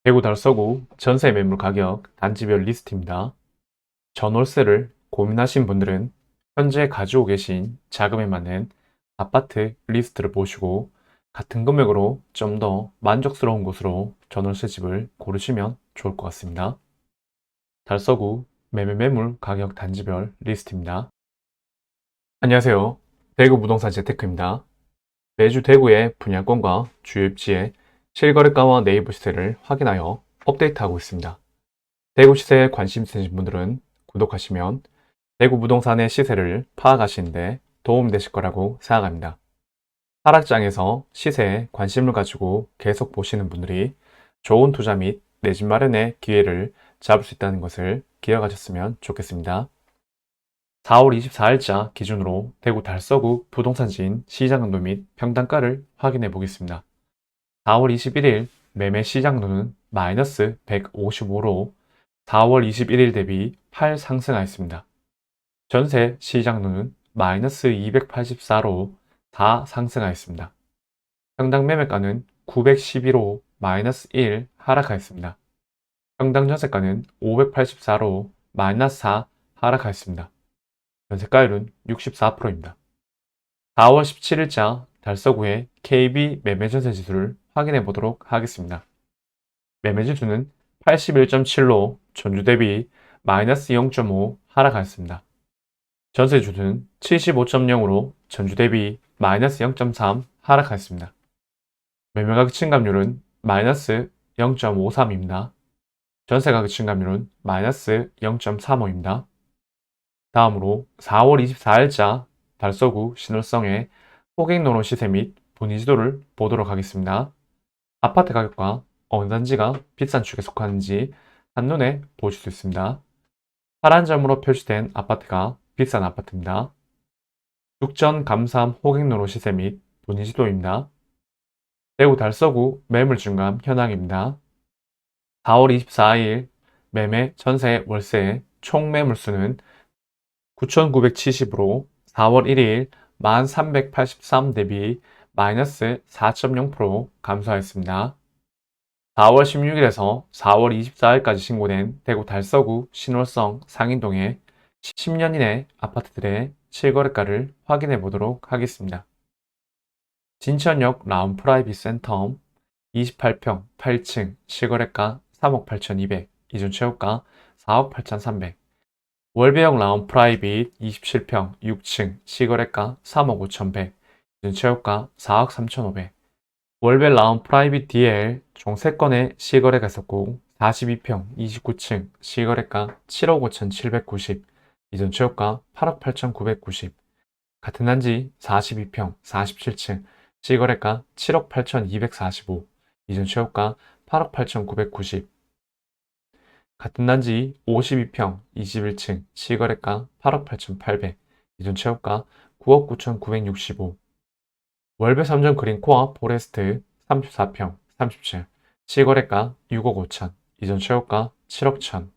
대구 달서구 전세 매물 가격 단지별 리스트입니다. 전월세를 고민하신 분들은 현재 가지고 계신 자금에 맞는 아파트 리스트를 보시고 같은 금액으로 좀 더 만족스러운 곳으로 전월세 집을 고르시면 좋을 것 같습니다. 달서구 매물 가격 단지별 리스트입니다. 안녕하세요. 대구 부동산 재테크입니다. 매주 대구의 분양권과 주요 입지의 실거래가와 네이버 시세를 확인하여 업데이트하고 있습니다. 대구 시세에 관심 있으신 분들은 구독하시면 대구 부동산의 시세를 파악하시는데 도움이 되실 거라고 생각합니다. 하락장에서 시세에 관심을 가지고 계속 보시는 분들이 좋은 투자 및 내 집 마련의 기회를 잡을 수 있다는 것을 기억하셨으면 좋겠습니다. 4월 24일자 기준으로 대구 달서구 부동산지인 시장감도 및 평당가를 확인해 보겠습니다. 4월 21일 매매 시장로는 마이너스 155로 4월 21일 대비 8 상승하였습니다. 전세 시장로는 마이너스 284로 4 상승하였습니다. 평당 매매가는 911로 마이너스 1 하락하였습니다. 평당 전세가는 584로 마이너스 4 하락하였습니다. 전세가율은 64%입니다. 4월 17일자 달서구의 KB 매매전세 지수를 확인해 보도록 하겠습니다. 매매지수는 81.7로 전주 대비 마이너스 0.5 하락하였습니다. 전세주수는 75.0으로 전주 대비 마이너스 0.3 하락하였습니다. 매매가격 증감률은 마이너스 0.53입니다. 전세가격 증감률은 마이너스 0.35입니다. 다음으로 4월 24일자 달서구 신월성의 호갱노로 시세 및 분위지도를 보도록 하겠습니다. 아파트 가격과 어느 단지가 비싼 축에 속하는지 한눈에 보실 수 있습니다. 파란 점으로 표시된 아파트가 비싼 아파트입니다. 죽전 감삼 호갱로로 시세 및 분위지도입니다. 대구 달서구 매물 증감 현황입니다. 4월 24일 매매 전세 월세 총 매물수는 9,970으로 4월 1일 1,383 대비 마이너스 4.0% 감소하였습니다. 4월 16일에서 4월 24일까지 신고된 대구 달서구 신월성 상인동의 10년 이내 아파트들의 실거래가를 확인해 보도록 하겠습니다. 진천역 라운프라이빗 센텀 28평 8층 실거래가 3억 8,200, 이전 최고가 4억 8,300. 월배역 라운프라이빗 27평 6층 실거래가 3억 5,100, 이전 최고가 4억 3,500. 월배 라운프라이빗 DL 총 3건의 실거래가 있었고 42평 29층 실거래가 7억 5,790, 이전 최고가 8억 8,990. 같은 단지 42평 47층 실거래가 7억 8,245, 이전 최고가 8억 8,990. 같은 단지 52평 21층 실거래가 8억 8,800, 이전 최고가 9억 9,965. 월배 3점 그린코어 포레스트 34평 30층 실거래가 6억 5천, 이전 최고가 7억 1천.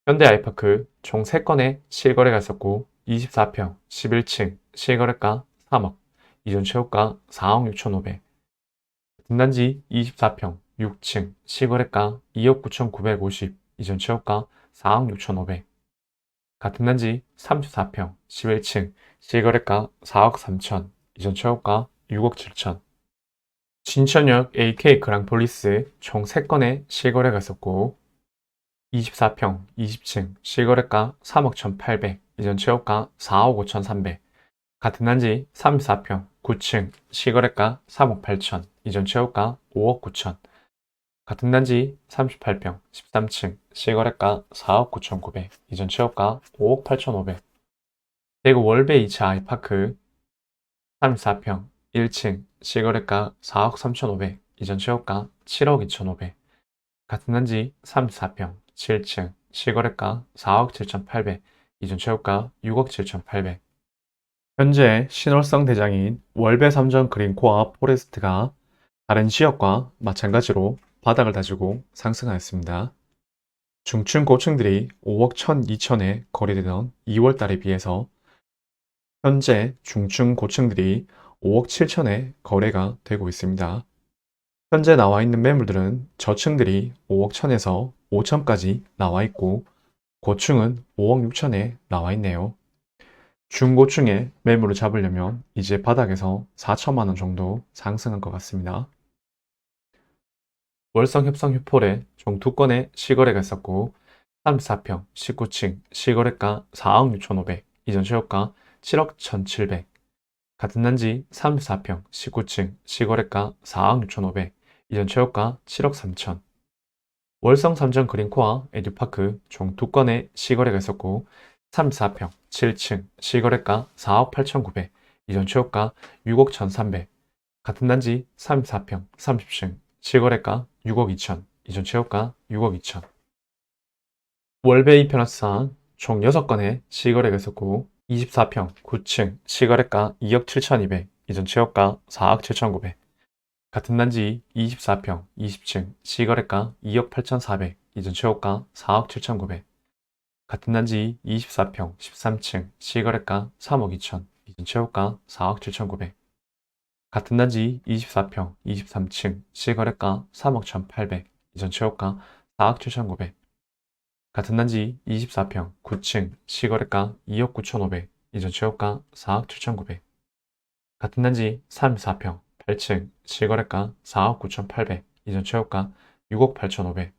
현대 아이파크 총 3건의 실거래가 있었고 24평 11층 실거래가 3억, 이전 최고가 4억 6,500. 분단지 24평 6층 실거래가 2억 9,950, 이전 최고가 4억 6,500. 같은 단지 34평 11층 실거래가 4억 3천, 이전 최고가 6억 7천. 신천역 AK 그랑폴리스 총 3건의 실거래가 있었고 24평 20층 실거래가 3억 1,800, 이전 최고가 4억 5,300. 같은 단지 34평 9층 실거래가 3억 8천, 이전 최고가 5억 9천. 같은 단지 38평 13층 실거래가 4억 9,900, 이전 최고가 5억 8,500. 대구 월배 2차 아이파크 34평 1층 실거래가 4억 3,500, 이전 최고가 7억 2,500. 같은 단지 34평 7층 실거래가 4억 7,800, 이전 최고가 6억 7,800. 현재 신월성 대장인 월배 3점 그린코어 포레스트가 다른 지역과 마찬가지로 바닥을 다지고 상승하였습니다. 중층 고층들이 5억 1,2천에 거래되던 2월달에 비해서 현재 중층 고층들이 5억 7천에 거래가 되고 있습니다. 현재 나와 있는 매물들은 저층들이 5억 1천에서 5천까지 나와 있고 고층은 5억 6천에 나와 있네요. 중고층의 매물을 잡으려면 이제 바닥에서 4천만 원 정도 상승한 것 같습니다. 월성 협성 휴폴에 총 2건의 시거래가 있었고 34평 19층 시거래가 4억 6,500, 이전 최고가 7억 1,700. 같은 단지 34평 19층 시거래가 4억 6,500, 이전 최고가 7억 3천. 월성 삼정 그린코아 에듀파크 총 2건의 시거래가 있었고 34평 7층 시거래가 4억 8,900, 이전 최고가 6억 1,300. 같은 단지 34평 30층 시거래가 6억 2천, 이전 최고가 6억 2천. 월베이 편합상 총 6건의 시거래가 있었고 24평 9층 시거래가 2억 7,200, 이전 최고가 4억 7,900. 같은 단지 24평 20층 시거래가 2억 8,400, 이전 최고가 4억 7,900. 같은 단지 24평 13층 시거래가 3억 2천, 이전 최고가 4억 7,900. 같은 단지 24평 23층 시거래가 3억 1,800, 이전 최고가 4억 7,900. 같은 단지 24평 9층 시거래가 2억 9,500, 이전 최고가 4억 7,900. 같은 단지 34평 8층 시거래가 4억 9,800, 이전 최고가 6억 8,500.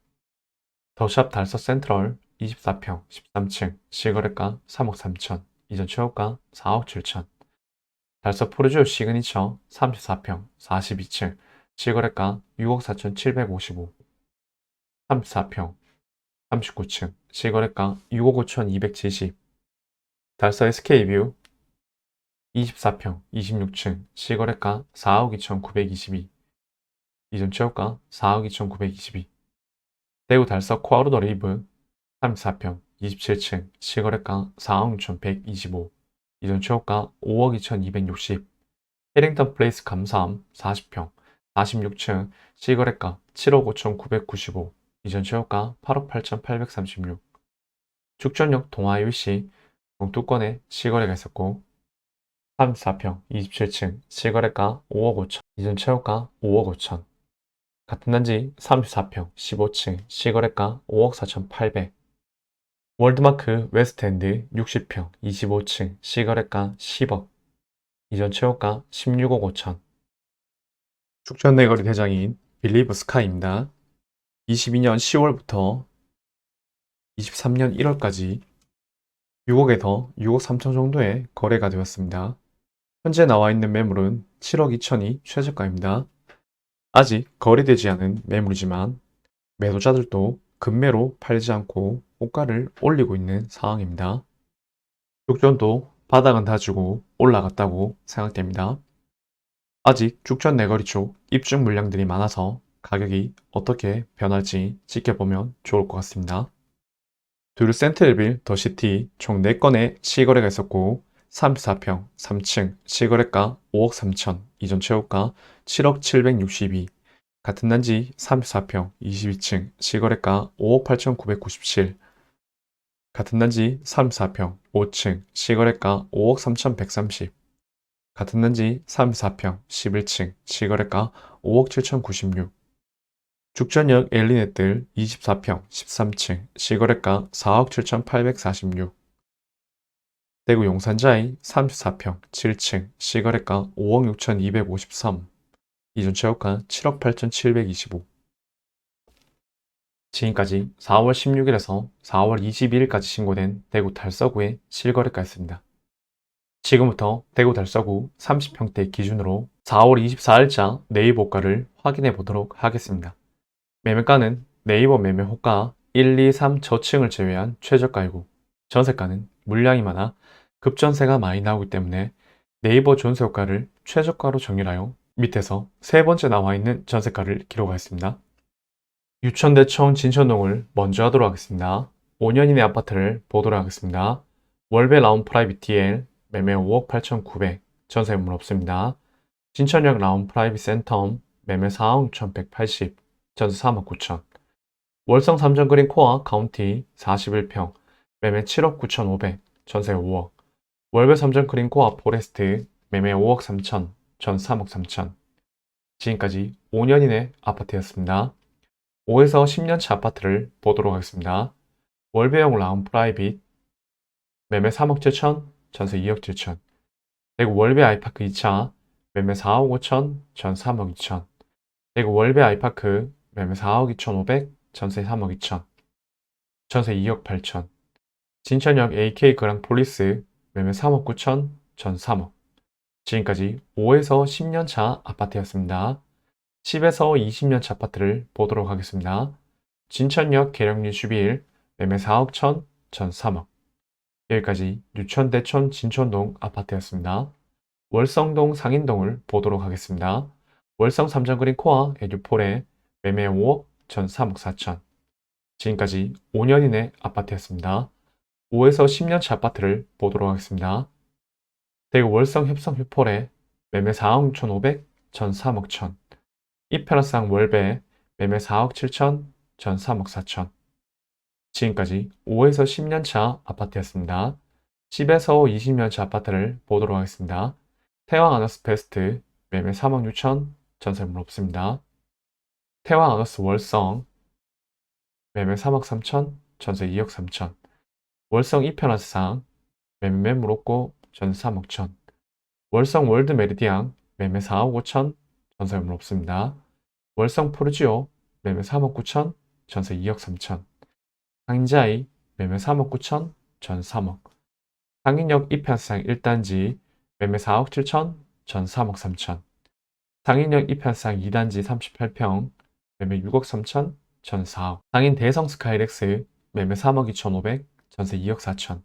더샵 달서 센트럴 24평 13층 시거래가 3억 3천, 이전 최고가 4억 7천. 달서 포르지오 시그니처 34평 42층 시거래가 6억 4,755. 34평 39층 시거래가 6억 5,270. 달서 SK뷰 24평 26층 시거래가 4억 2,922, 이전 최고가 4억 2,922. 대구 달서 코아루더 리브 34평 27층 시거래가 4억 6,125, 이전 최고가 5억 2,260. 해링턴 플레이스 감사함 40평 46층 시거래가 7억 5,995, 이전 최고가 8억 8,836. 죽전역 동아일시 총 2건의 시거래가 있었고 34평 27층 시거래가 5억 5천, 이전 최고가 5억 5천. 같은 단지 34평 15층 시거래가 5억 4,800. 월드마크 웨스트엔드 60평 25층 시거래가 10억, 이전 최고가 16억 5천. 축전 내거리 대장인 빌리브 스카이입니다. 22년 10월부터 23년 1월까지 6억에서 6억 3천 정도의 거래가 되었습니다. 현재 나와 있는 매물은 7억 2천이 최저가입니다. 아직 거래되지 않은 매물이지만 매도자들도 급매로 팔지 않고 호가를 올리고 있는 상황입니다. 죽전도 바닥은 다지고 올라갔다고 생각됩니다. 아직 죽전 내거리 쪽 입증 물량들이 많아서 가격이 어떻게 변할지 지켜보면 좋을 것 같습니다. 두루 센트일빌 더시티 총 4건의 시거래가 있었고 34평 3층 시거래가 5억 3천, 이전 최고가 7억 762. 같은 단지 34평 22층 시거래가 5억 8,997. 같은 단지 34평 5층 시거래가 5억 3,130. 같은 단지 34평 11층 시거래가 5억 7,096. 죽전역 엘리넷들 24평 13층 시거래가 4억 7,846. 대구 용산자이 34평 7층 시거래가 5억 6,253, 이전 최고가 7억 8,725. 지금까지 4월 16일에서 4월 22일까지 신고된 대구 달서구의 실거래가였습니다. 지금부터 대구 달서구 30평대 기준으로 4월 24일자 네이버가를 확인해 보도록 하겠습니다. 매매가는 네이버 매매 호가 1, 2, 3 저층을 제외한 최저가이고 전세가는 물량이 많아 급전세가 많이 나오기 때문에 네이버 전세호가를 최저가로 정렬하여 밑에서 세 번째 나와 있는 전세가를 기록하였습니다. 유천대청 진천동을 먼저 하도록 하겠습니다. 5년 이내 아파트를 보도록 하겠습니다. 월베 라운 프라이빗 DL 매매 5억 8,900, 전세물 없습니다. 진천역 라운 프라이빗 센텀 매매 4억 6,180, 전세 3억 9천. 월성 삼정 그린 코아 카운티 41평 매매 7억 9,500, 전세 5억. 월베 삼정 그린 코아 포레스트 매매 5억 3천, 전 3억 3천. 지금까지 5년 이내 아파트였습니다. 5에서 10년차 아파트를 보도록 하겠습니다. 월배용 라운 프라이빗 매매 3억 7천, 전세 2억 7천. 대구 월배 아이파크 2차 매매 4억 5천, 전 3억 2천. 대구 월배 아이파크 매매 4억 2천5백, 전세 3억 2천. 전세 2억 8천. 진천역 AK 그랑폴리스 매매 3억 9천, 전 3억. 지금까지 5에서 10년차 아파트였습니다. 10에서 20년차 아파트를 보도록 하겠습니다. 진천역 계룡리 11 매매 4억 천, 전 3억. 여기까지 유천 대천 진천동 아파트였습니다. 월성동 상인동을 보도록 하겠습니다. 월성 삼성그린 코아 에듀폴에 매매 5억, 전 3억 4천. 지금까지 5년 이내 아파트였습니다. 5에서 10년차 아파트를 보도록 하겠습니다. 대구 월성 협성 휴폴에 매매 4억 6천5백, 전 3억 천. 이편화상 월배 매매 4억 7천, 전 3억 4천. 지금까지 5에서 10년차 아파트였습니다. 10에서 20년차 아파트를 보도록 하겠습니다. 태왕 아너스 베스트 매매 3억 6천, 전세물 없습니다. 태왕 아너스 월성 매매 3억 3천, 전세 2억 3천. 월성 이편화상 매매 매물 없고 전세 3억 천. 월성 월드 메리디앙 매매 4억 5천, 전세물 없습니다. 월성 포르지오 매매 3억 9천, 전세 2억 3천. 상인자이 매매 3억 9천, 전 3억. 상인역 이편상 1단지 매매 4억 7천, 전 3억 3천. 상인역 이편상 2단지 38평 매매 6억 3천, 전 4억. 상인 대성 스카이렉스 매매 3억 2천5백, 전세 2억 4천.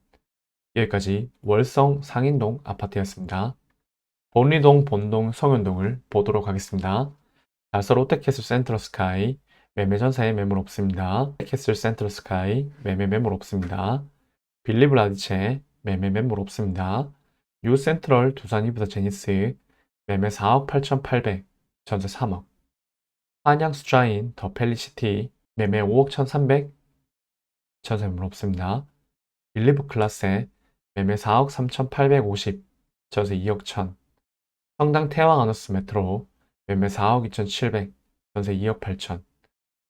여기까지 월성 상인동 아파트였습니다. 본리동, 본동, 성현동을 보도록 하겠습니다. 달서 롯데캐슬 센트럴 스카이 매매 전세에 매물 없습니다. 롯데캐슬 센트럴 스카이 매매 매물 없습니다. 빌리브 라디체 매매 매물 없습니다. 뉴 센트럴 두산 이브더 제니스 매매 4억 8,800, 전세 3억. 한양 수자인 더 펠리시티 매매 5억 1,300, 전세 매물 없습니다. 빌리브 클라세 매매 4억 3,850, 전세 2억 1,000. 성당 태왕 아너스 메트로 매매 4억 2,700, 전세 2억 8천.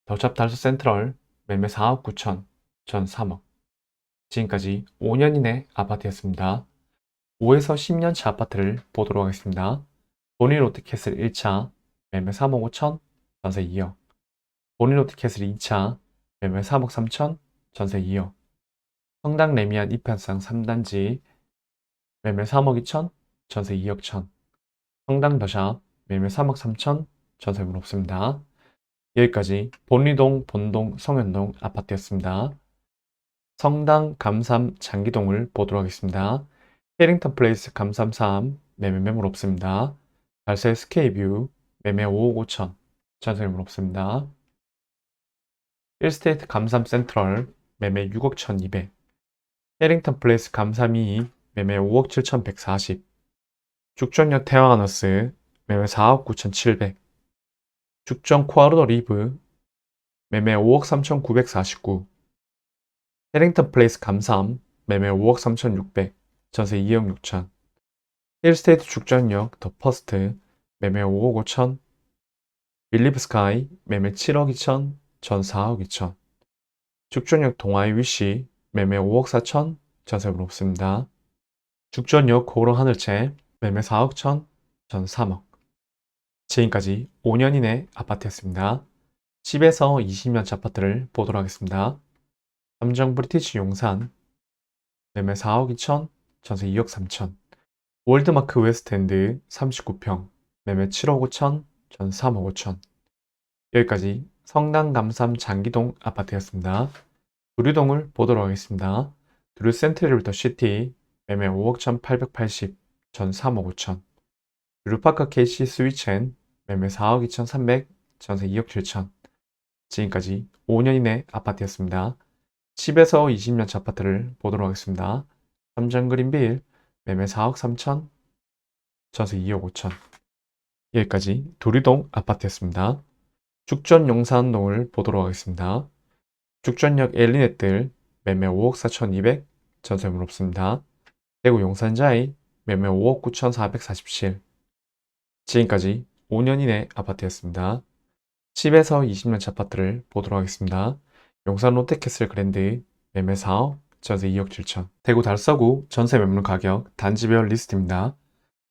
더샵 달서 센트럴 매매 4억 9천, 전 3억. 지금까지 5년 이내 아파트였습니다. 5에서 10년차 아파트를 보도록 하겠습니다. 본인 롯데캐슬 1차 매매 3억 5천, 전세 2억. 본인 롯데캐슬 2차 매매 3억 3천, 전세 2억. 성당 레미안 이편상 3단지 매매 3억 2천, 전세 2억 천. 성당 더샵 매매 3억 3천, 전세물 없습니다. 여기까지 본리동, 본동, 성현동 아파트였습니다. 성당 감삼 장기동을 보도록 하겠습니다. 해링턴 플레이스 감삼 3 매매 매물 없습니다. 달서의 스케이뷰 매매 5억 5천, 전세물 없습니다. 1스테이트 감삼 센트럴 매매 6억 1,200. 해링턴 플레이스 감삼 2 매매 5억 7,140. 죽전역 태왕아너스 매매 4억 9,700. 죽전 코아르도 리브 매매 5억 3,949. 해링턴 플레이스 감삼 매매 5억 3,600, 전세 2억 6천. 힐스테이트 죽전역 더 퍼스트 매매 5억 5천. 빌리브 스카이 매매 7억 2천, 전 4억 2천. 죽전역 동아이 위시 매매 5억 4천, 전세물 없습니다. 죽전역 고로 하늘채 매매 4억 천, 전 3억. 지금까지 5년 이내 아파트였습니다. 10에서 20년차 아파트를 보도록 하겠습니다. 삼정 브리티지 용산 매매 4억 2천, 전세 2억 3천. 월드마크 웨스트엔드 39평 매매 7억 5천, 전 3억 5천. 여기까지 성남 감삼 장기동 아파트였습니다. 두류동을 보도록 하겠습니다. 두류 센트럴 더 시티 매매 5억 1,880, 전 3억 5천. 두류파크 KC 스위첸 매매 4억 2,300, 전세 2억 7천. 지금까지 5년 이내 아파트였습니다. 10에서 20년차 아파트를 보도록 하겠습니다. 삼정 그린빌 매매 4억 3천, 전세 2억 5천. 여기까지 두류동 아파트였습니다. 죽전 용산동을 보도록 하겠습니다. 죽전역 엘리넷들 매매 5억 4,200, 전세물 없습니다. 대구 용산자이 매매 5억 9,447. 지금까지 5년 이내 아파트였습니다. 10에서 20년차 아파트를 보도록 하겠습니다. 용산 롯데캐슬 그랜드 매매 4억, 전세 2억 7천. 대구 달서구 전세 매물 가격 단지별 리스트입니다.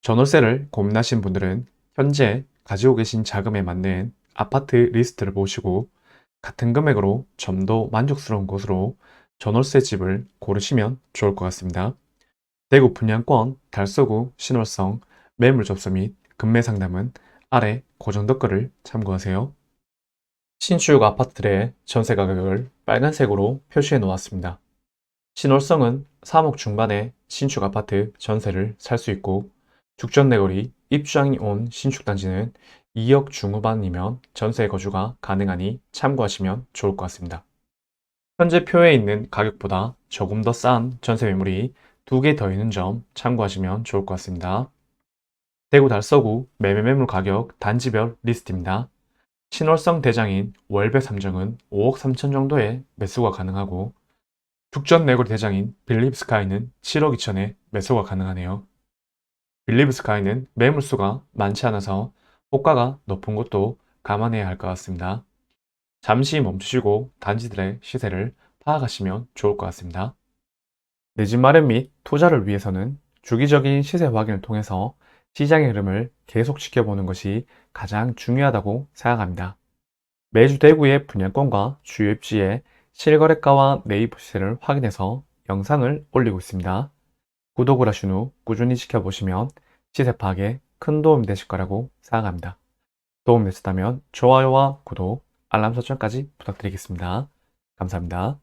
전월세를 고민하신 분들은 현재 가지고 계신 자금에 맞는 아파트 리스트를 보시고 같은 금액으로 좀 더 만족스러운 곳으로 전월세 집을 고르시면 좋을 것 같습니다. 대구 분양권, 달서구, 신월성, 매물 접수 및 금매 상담은 아래 고정 댓글을 참고하세요. 신축 아파트의 전세 가격을 빨간색으로 표시해 놓았습니다. 신월성은 3억 중반의 신축 아파트 전세를 살 수 있고 죽전 내거리 입주장이 온 신축 단지는 2억 중후반이면 전세 거주가 가능하니 참고하시면 좋을 것 같습니다. 현재 표에 있는 가격보다 조금 더 싼 전세 매물이 2개 더 있는 점 참고하시면 좋을 것 같습니다. 대구 달서구 매매 매물 가격 단지별 리스트입니다. 신월성 대장인 월배 3정은 5억 3천 정도의 매수가 가능하고 죽전 내거리 대장인 빌리브스카이는 7억 2천에 매수가 가능하네요. 빌리브스카이는 매물수가 많지 않아서 호가가 높은 것도 감안해야 할 것 같습니다. 잠시 멈추시고 단지들의 시세를 파악하시면 좋을 것 같습니다. 내 집 마련 및 투자를 위해서는 주기적인 시세 확인을 통해서 시장의 흐름을 계속 지켜보는 것이 가장 중요하다고 생각합니다. 매주 대구의 분양권과 주요 입지의 실거래가와 네이버 시세를 확인해서 영상을 올리고 있습니다. 구독을 하신 후 꾸준히 지켜보시면 시세 파악에 큰 도움이 되실 거라고 생각합니다. 도움이 되셨다면 좋아요와 구독, 알람 설정까지 부탁드리겠습니다. 감사합니다.